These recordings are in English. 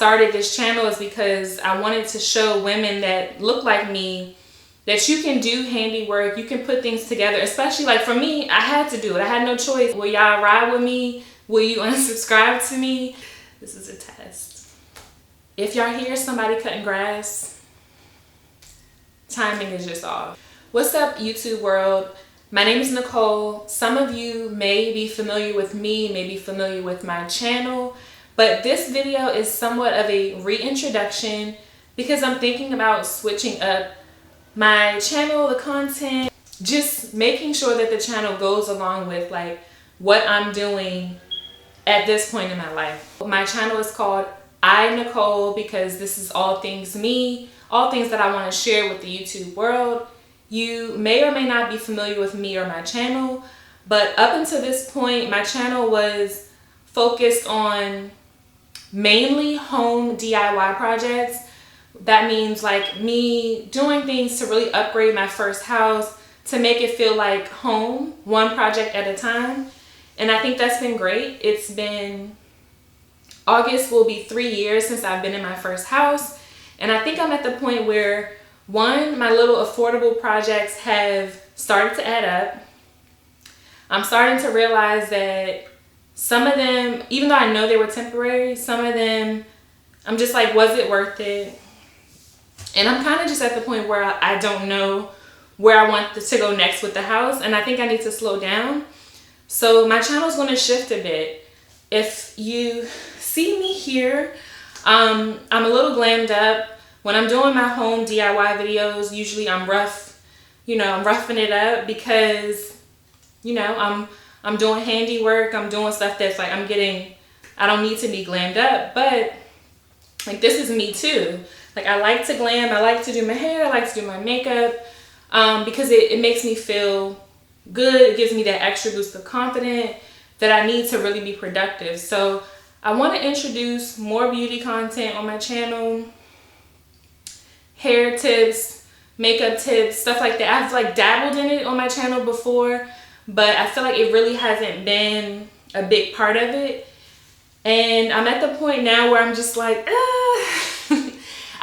started this channel is because I wanted to show women that look like me that you can do handiwork, you can put things together. Especially like for me, I had to do it. I had no choice. Will y'all ride with me? Will you unsubscribe to me? This is a test. If y'all hear somebody cutting grass, timing is just off. What's up, YouTube world? My name is Nicole. Some of you may be familiar with me, may be familiar with my channel, but this video is somewhat of a reintroduction because I'm thinking about switching up my channel, the content, just making sure that the channel goes along with like what I'm doing at this point in my life. My channel is called I Nicole because this is all things me, all things that I want to share with the YouTube world. You may or may not be familiar with me or my channel, but up until this point, my channel was focused on mainly home DIY projects. That means like me doing things to really upgrade my first house, to make it feel like home, one project at a time. And I think that's been great. It's been, August will be 3 years since I've been in my first house. And I think I'm at the point where, one, my little affordable projects have started to add up. I'm starting to realize that some of them, even though I know they were temporary, some of them, I'm just like, was it worth it? And I'm kind of just at the point where I don't know where I want to go next with the house. And I think I need to slow down. So my channel is going to shift a bit. If you see me here, I'm a little glammed up. When I'm doing my home DIY videos, usually I'm rough, I'm roughing it up because, I'm doing handiwork. I'm doing stuff that's like, I don't need to be glammed up, but like this is me too. Like I like to glam, I like to do my hair, I like to do my makeup because it makes me feel good. It gives me that extra boost of confidence that I need to really be productive. So I want to introduce more beauty content on my channel, hair tips, makeup tips, stuff like that. I've like dabbled in it on my channel before, but I feel like it really hasn't been a big part of it. And I'm at the point now where I'm just like,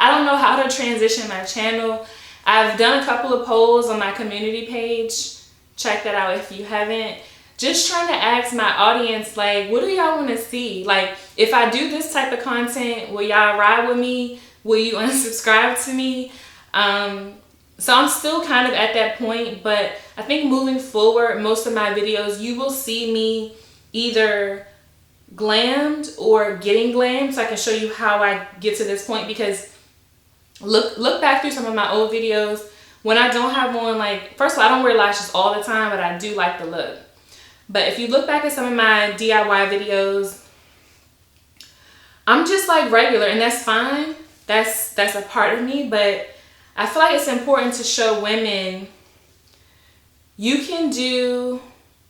I don't know how to transition my channel. I've done a couple of polls on my community page. Check that out if you haven't. Just trying to ask my audience, like, what do y'all want to see? Like, if I do this type of content, will y'all ride with me? Will you unsubscribe to me? So I'm still kind of at that point, but I think moving forward, most of my videos, you will see me either glammed or getting glammed, so I can show you how I get to this point. Because look back through some of my old videos. When I don't have on, like, first of all, I don't wear lashes all the time, but I do like the look. But if you look back at some of my DIY videos, I'm just like regular, and that's fine. That's a part of me, but I feel like it's important to show women you can do,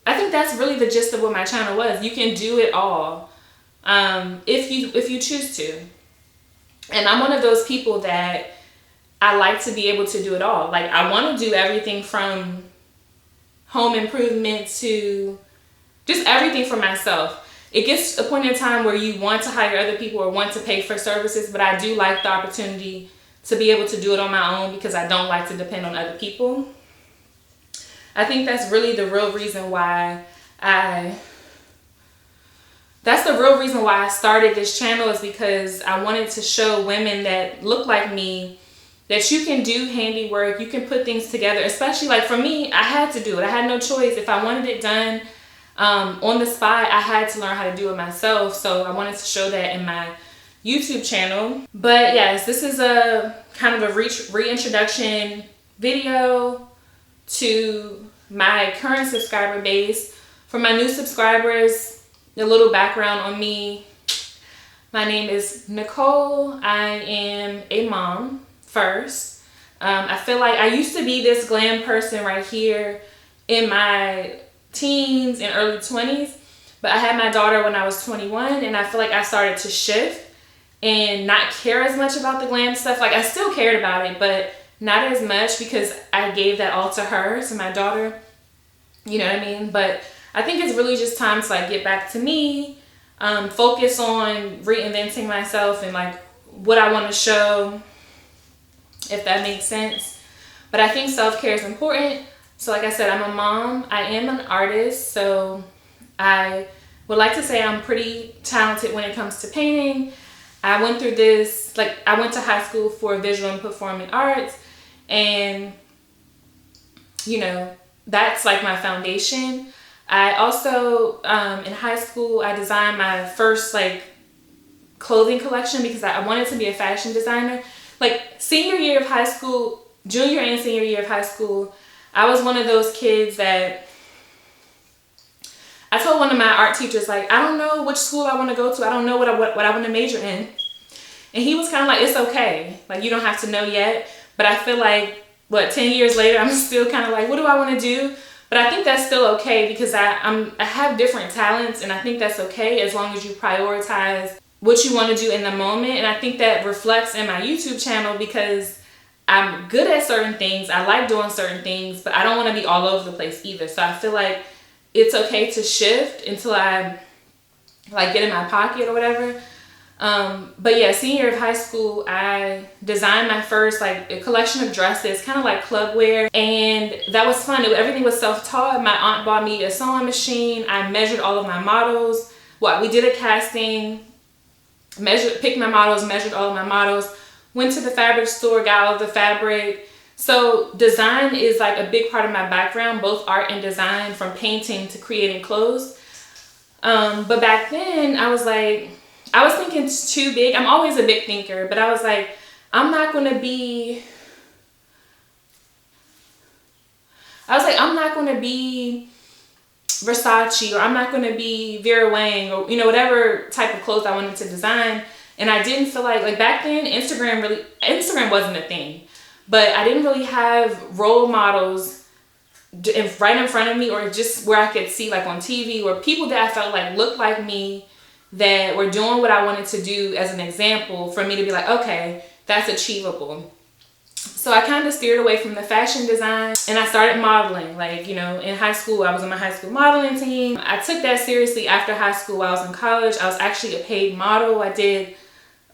I think that's really the gist of what my channel was. You can do it all if you choose to. And I'm one of those people that I like to be able to do it all. Like I want to do everything from home improvement to just everything for myself. It gets to a point in time where you want to hire other people or want to pay for services, but I do like the opportunity to be able to do it on my own because I don't like to depend on other people. I think that's really the real reason why I started this channel, is because I wanted to show women that look like me that you can do handiwork, you can put things together. Especially like for me, I had to do it. I had no choice. If I wanted it done on the spot, I had to learn how to do it myself. So I wanted to show that in my YouTube channel. But yes, this is a kind of a reintroduction video to my current subscriber base. For my new subscribers, a little background on me. My name is Nicole. I am a mom first. I feel like I used to be this glam person right here in my teens and early 20s, but I had my daughter when I was 21, and I feel like I started to shift and not care as much about the glam stuff. Like I still cared about it, but not as much because I gave that all to her, to my daughter. You know what I mean? But I think it's really just time to like get back to me. focus on reinventing myself and like what I want to show, if that makes sense. But I think self-care is important. So like I said, I'm a mom. I am an artist. So I would like to say I'm pretty talented when it comes to painting. I went through this, like I went to high school for visual and performing arts. And, you know, that's like my foundation. I also, in high school, I designed my first like clothing collection because I wanted to be a fashion designer. Like senior year of high school, junior and senior year of high school, I was one of those kids that I told one of my art teachers, like, I don't know which school I want to go to. I don't know what I want to major in. And he was kind of like, it's okay. Like, you don't have to know yet. But I feel like, 10 years later, I'm still kind of like, what do I want to do? But I think that's still okay because I have different talents, and I think that's okay as long as you prioritize what you want to do in the moment. And I think that reflects in my YouTube channel because I'm good at certain things. I like doing certain things, but I don't want to be all over the place either. So I feel like it's okay to shift until I like get in my pocket or whatever. But yeah, senior year of high school, I designed my first like a collection of dresses, kind of like club wear. And that was fun. Everything was self-taught. My aunt bought me a sewing machine. I measured all of my models. We did a casting, picked my models, measured all of my models, went to the fabric store, got all of the fabric. So design is like a big part of my background, both art and design, from painting to creating clothes. But back then I was thinking it's too big. I'm always a big thinker, but I was like, I'm not going to be Versace, or I'm not going to be Vera Wang, or, you know, whatever type of clothes I wanted to design. And I didn't feel like back then, Instagram wasn't a thing, but I didn't really have role models right in front of me, or just where I could see like on TV, or people that I felt like looked like me, that were doing what I wanted to do as an example for me to be like, okay, that's achievable. So I kind of steered away from the fashion design and I started modeling. Like, you know, in high school, I was on my high school modeling team. I took that seriously after high school. While I was in college, I was actually a paid model. I did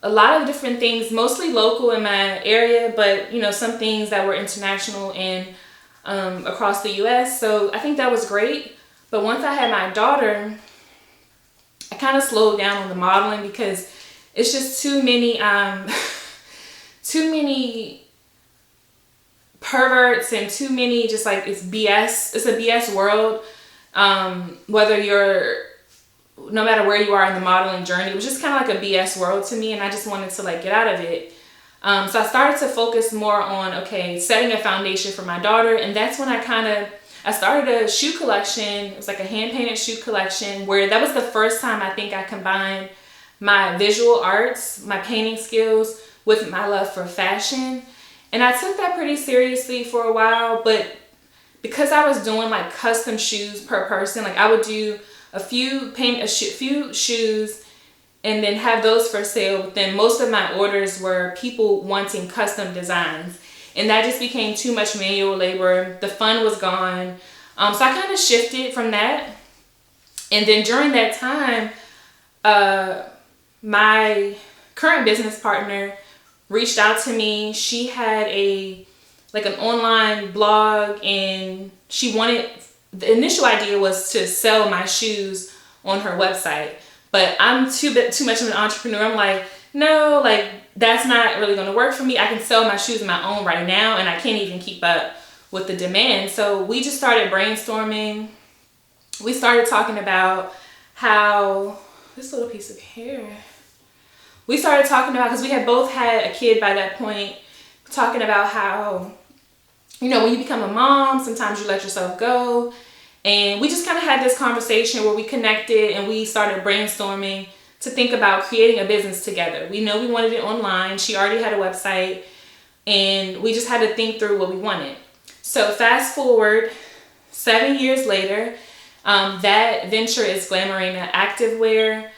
a lot of different things, mostly local in my area, but, you know, some things that were international and across the US. So I think that was great. But once I had my daughter, I kind of slowed down on the modeling because it's just too many perverts and too many, just like, it's BS. It's a BS world. No matter where you are in the modeling journey, it was just kind of like a BS world to me, and I just wanted to like get out of it. So I started to focus more on, okay, setting a foundation for my daughter, and that's when I started a shoe collection. It was like a hand-painted shoe collection, where that was the first time I think I combined my visual arts, my painting skills, with my love for fashion. And I took that pretty seriously for a while, but because I was doing like custom shoes per person, like I would do paint a few shoes and then have those for sale. But then most of my orders were people wanting custom designs. And that just became too much manual labor. The fun was gone. So I kind of shifted from that. And then during that time, my current business partner reached out to me. She had an online blog, and the initial idea was to sell my shoes on her website. But I'm too much of an entrepreneur. I'm like, no, like that's not really going to work for me. I can sell my shoes on my own right now, and I can't even keep up with the demand. So we just started brainstorming. We started talking about how this little piece of hair. We started talking about, because we had both had a kid by that point, talking about how, you know, when you become a mom, sometimes you let yourself go. And we just kind of had this conversation where we connected and we started brainstorming to think about creating a business together. We know we wanted it online. She already had a website, and we just had to think through what we wanted. So fast forward 7 years later, that venture is Glam Marina Activewear.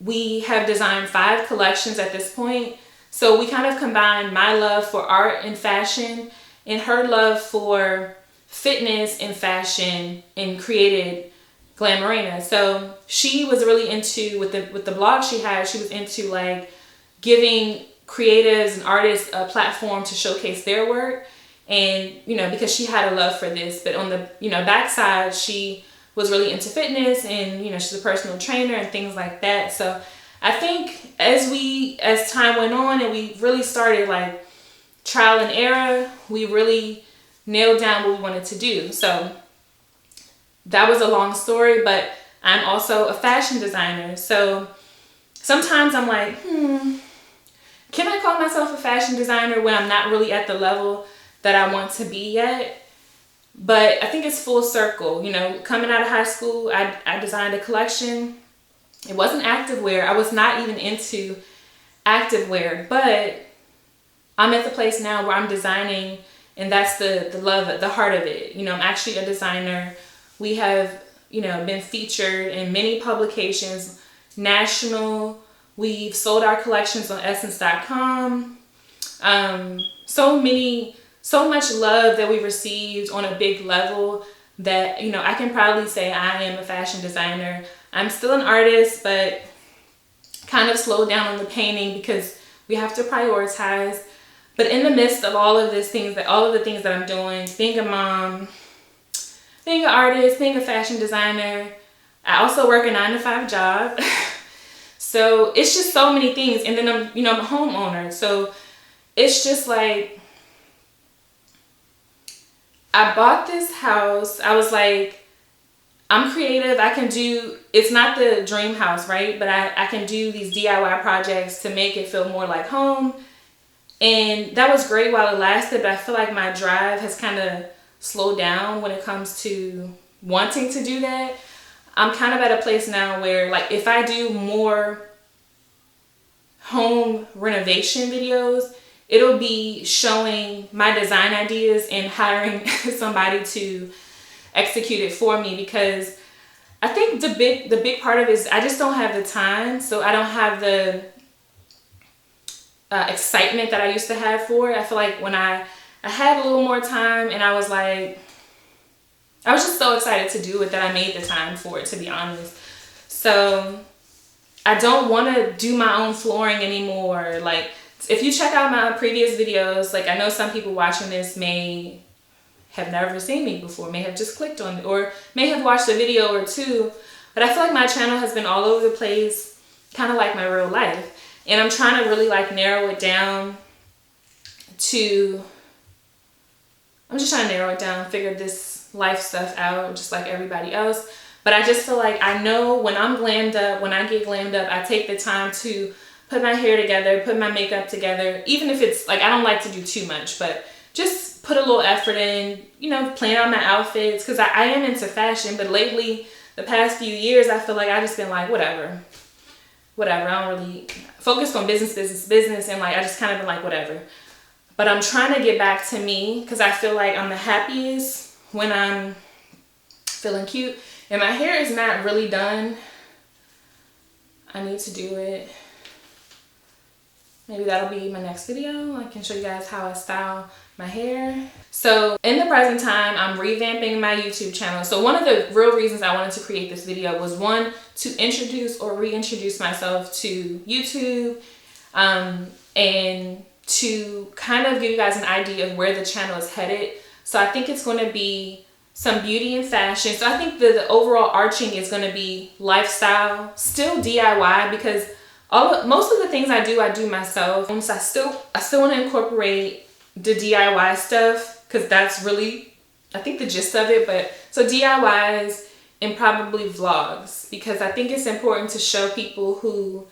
We have designed 5 collections at this point. So we kind of combined my love for art and fashion and her love for fitness and fashion, and created Glam Marina. So she was really into, with the blog she had, she was into like giving creatives and artists a platform to showcase their work. And, you know, because she had a love for this, but on the, you know, backside, she was really into fitness and, you know, she's a personal trainer and things like that. So I think as time went on and we really started like trial and error, we really nailed down what we wanted to do. So that was a long story, but I'm also a fashion designer. So sometimes I'm like, can I call myself a fashion designer when I'm not really at the level that I want to be yet? But I think it's full circle. You know, coming out of high school, I designed a collection. It wasn't activewear. I was not even into activewear, but I'm at the place now where I'm designing, and that's the love, the heart of it. You know, I'm actually a designer. We have, you know, been featured in many publications, national. We've sold our collections on essence.com. So much love that we received on a big level that, you know, I can proudly say I am a fashion designer. I'm still an artist, but kind of slowed down on the painting because we have to prioritize. But in the midst of all of the things that I'm doing, being a mom, being an artist, being a fashion designer, I also work a 9-to-5 job. So it's just so many things. And then I'm a homeowner. So it's just like, I bought this house. I was like, I'm creative. I can do, it's not the dream house, right? But I can do these DIY projects to make it feel more like home. And that was great while it lasted, but I feel like my drive has kind of slowed down when it comes to wanting to do that. I'm kind of at a place now where, like, if I do more home renovation videos, it'll be showing my design ideas and hiring somebody to execute it for me, because I think the big part of it is I just don't have the time. So I don't have the excitement that I used to have for it. I feel like when I had a little more time, and I was just so excited to do it that I made the time for it, to be honest. So I don't want to do my own flooring anymore. Like, if you check out my previous videos, like, I know some people watching this may have never seen me before, may have just clicked on it, or may have watched a video or two, but I feel like my channel has been all over the place, kind of like my real life. And I'm trying to really like narrow it down, figure this life stuff out just like everybody else. But I just feel like I know when I'm glammed up, when I get glammed up, I take the time to put my hair together, put my makeup together, even if it's like, I don't like to do too much, but just put a little effort in, you know, plan out my outfits, because I am into fashion, but lately, the past few years, I feel like I just been like, whatever, I don't really focus on business, and like, I just kind of been like, whatever. But I'm trying to get back to me, because I feel like I'm the happiest when I'm feeling cute, and my hair is not really done. I need to do it. Maybe that'll be my next video. I can show you guys how I style my hair. So in the present time, I'm revamping my YouTube channel. So one of the real reasons I wanted to create this video was, one, to introduce or reintroduce myself to YouTube, and to kind of give you guys an idea of where the channel is headed. So I think it's going to be some beauty and fashion. So I think the overall arching is going to be lifestyle, still DIY, because most of the things I do myself. So I still want to incorporate the DIY stuff, because that's really, I think, the gist of it. But so DIYs and probably vlogs, because I think it's important to show people who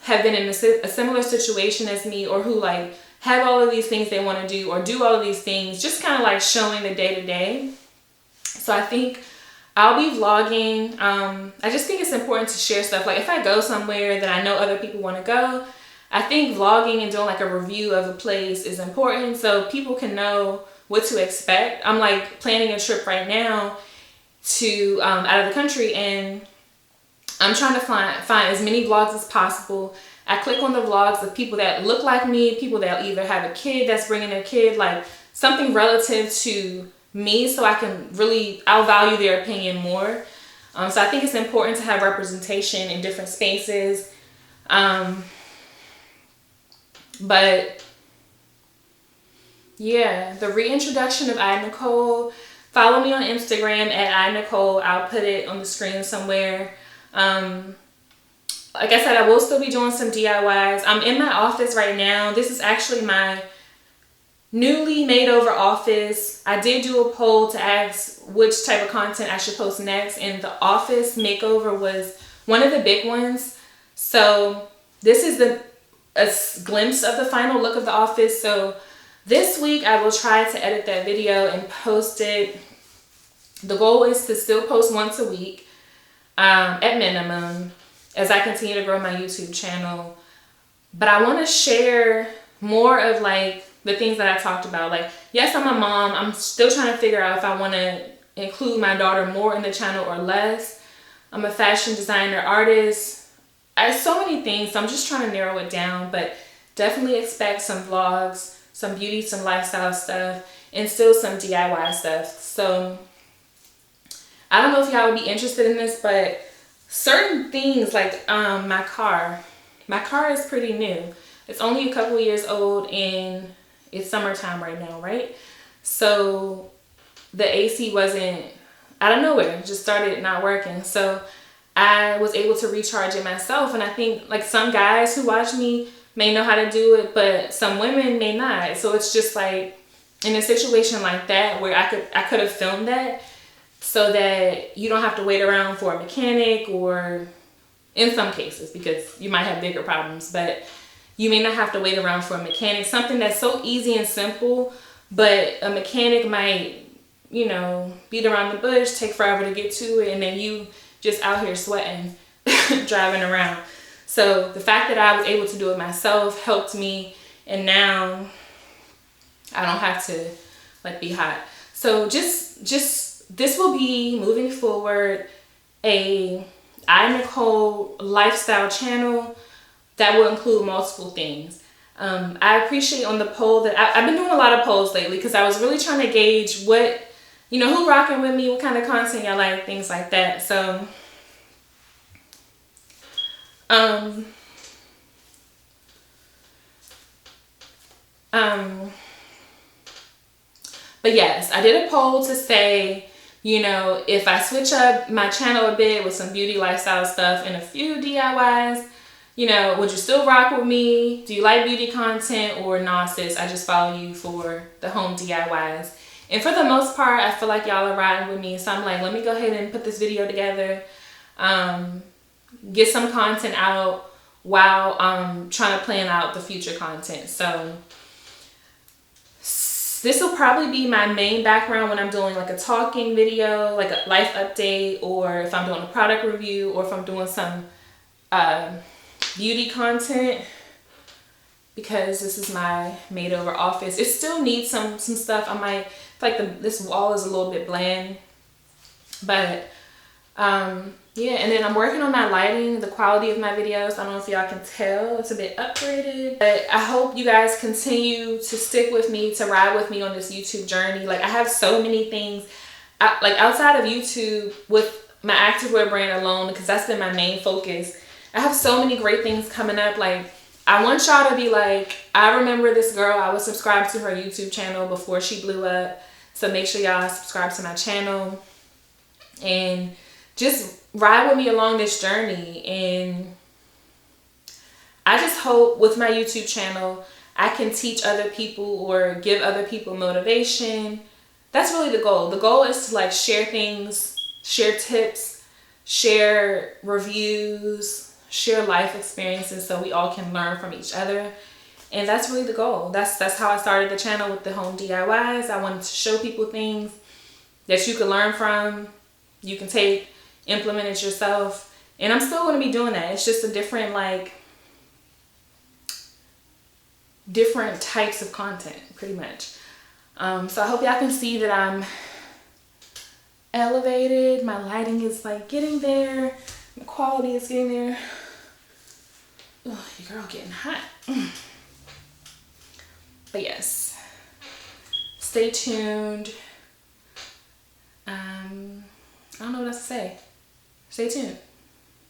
have been in a similar situation as me, or who like have all of these things they want to do, or do all of these things, just kind of like showing the day-to-day. So I think I'll be vlogging. I just think it's important to share stuff. Like, if I go somewhere that I know other people want to go, I think vlogging and doing like a review of a place is important, so people can know what to expect. I'm like planning a trip right now to out of the country, and I'm trying to find as many vlogs as possible. I click on the vlogs of people that look like me, people that either have a kid that's bringing their kid, like something relative to me, so I can really, I'll value their opinion more. So I think it's important to have representation in different spaces. But yeah, the reintroduction of iNicole. Follow me on Instagram at iNicole. I'll put it on the screen somewhere. Like I said, I will still be doing some DIYs. I'm in my office right now. This is actually my newly made over office. I did do a poll to ask which type of content I should post next, and the office makeover was one of the big ones. So this is a glimpse of the final look of the office. So this week I will try to edit that video and post it. The goal is to still post once a week at minimum as I continue to grow my YouTube channel. But I want to share more of like the things that I talked about. Like, yes, I'm a mom. I'm still trying to figure out if I want to include my daughter more in the channel or less. I'm a fashion designer, artist. I have so many things, so I'm just trying to narrow it down. But definitely expect some vlogs, some beauty, some lifestyle stuff, and still some DIY stuff. So I don't know if y'all would be interested in this, but certain things like my car is pretty new. It's only a couple years old and it's summertime right now, right? So the AC wasn't, out of nowhere, just started not working. So I was able to recharge it myself. And I think like some guys who watch me may know how to do it, but some women may not. So it's just like in a situation like that where I could have filmed that so that you don't have to wait around for a mechanic, or in some cases, because you might have bigger problems, but you may not have to wait around for a mechanic. Something that's so easy and simple, but a mechanic might, you know, beat around the bush, take forever to get to it, and then you just out here sweating, driving around. So the fact that I was able to do it myself helped me, and now I don't have to like be hot. So just this will be moving forward a iNicole lifestyle channel that will include multiple things. I appreciate on the poll that I've been doing a lot of polls lately because I was really trying to gauge what, you know, who rocking with me, what kind of content y'all like, things like that. So but yes, I did a poll to say, you know, if I switch up my channel a bit with some beauty lifestyle stuff and a few DIYs, you know, would you still rock with me? Do you like beauty content, or nah, sis, I just follow you for the home DIYs? And for the most part, I feel like y'all are riding with me. So I'm like, let me go ahead and put this video together, get some content out while I'm trying to plan out the future content. So this will probably be my main background when I'm doing like a talking video, like a life update, or if I'm doing a product review, or if I'm doing some beauty content, because this is my made over office. It still needs some stuff. I might feel like this wall is a little bit bland, but yeah. And then I'm working on my lighting, the quality of my videos. I don't know if y'all can tell, it's a bit upgraded, but I hope you guys continue to stick with me, to ride with me on this YouTube journey. Like, I have so many things like outside of YouTube with my activewear brand alone, because that's been my main focus. I have so many great things coming up. Like, I want y'all to be like, I remember this girl, I was subscribed to her YouTube channel before she blew up. So make sure y'all subscribe to my channel and just ride with me along this journey. And I just hope with my YouTube channel, I can teach other people or give other people motivation. That's really the goal. The goal is to like share things, share tips, share reviews, share life experiences, so we all can learn from each other. And that's really the goal. That's how I started the channel with the home DIYs. I wanted to show people things that you can learn from, you can take, implement it yourself. And I'm still going to be doing that. It's just a different, like, different types of content, pretty much. So I hope y'all can see that I'm elevated. My lighting is like getting there. The quality is getting there. Ugh, your girl getting hot. But yes, stay tuned. I don't know what else to say. Stay tuned.